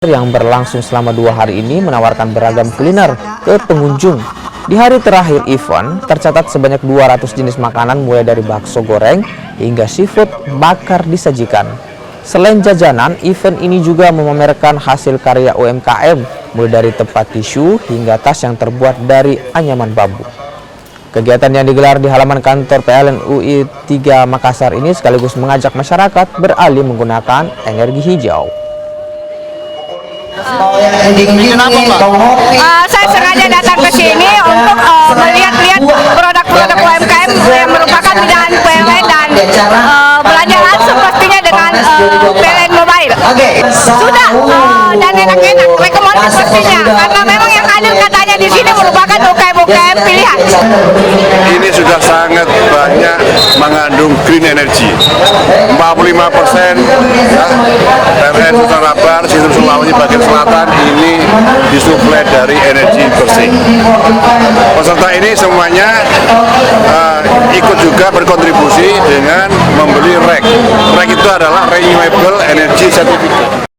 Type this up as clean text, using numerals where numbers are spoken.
yang berlangsung selama 2 hari ini menawarkan beragam kuliner ke pengunjung. Di hari terakhir event, tercatat sebanyak 200 jenis makanan mulai dari bakso goreng hingga seafood bakar disajikan. Selain jajanan, event ini juga memamerkan hasil karya UMKM, mulai dari tempat tisu hingga tas yang terbuat dari anyaman bambu. Kegiatan yang digelar di halaman kantor PLN UI 3 Makassar ini sekaligus mengajak masyarakat beralih menggunakan energi hijau. Saya sengaja datang ke sini untuk melihat-lihat produk-produk UMKM yang merupakan binaan PLN dan belanja langsung pastinya dengan PLN Mobile. Sudah dan enak-enak, rekomendasi pastinya karena memang yang hadir katanya di sini merupakan UMKM pilihan. Ini sudah sangat banyak mengandung green energy. 45% ya, PLN Sultan Rabar, Sistem Sulawesi bagian selatan ini disuplai dari energi bersih. Peserta ini semuanya ikut juga berkontribusi dengan membeli REC. REC itu adalah Renewable Energy Certificate.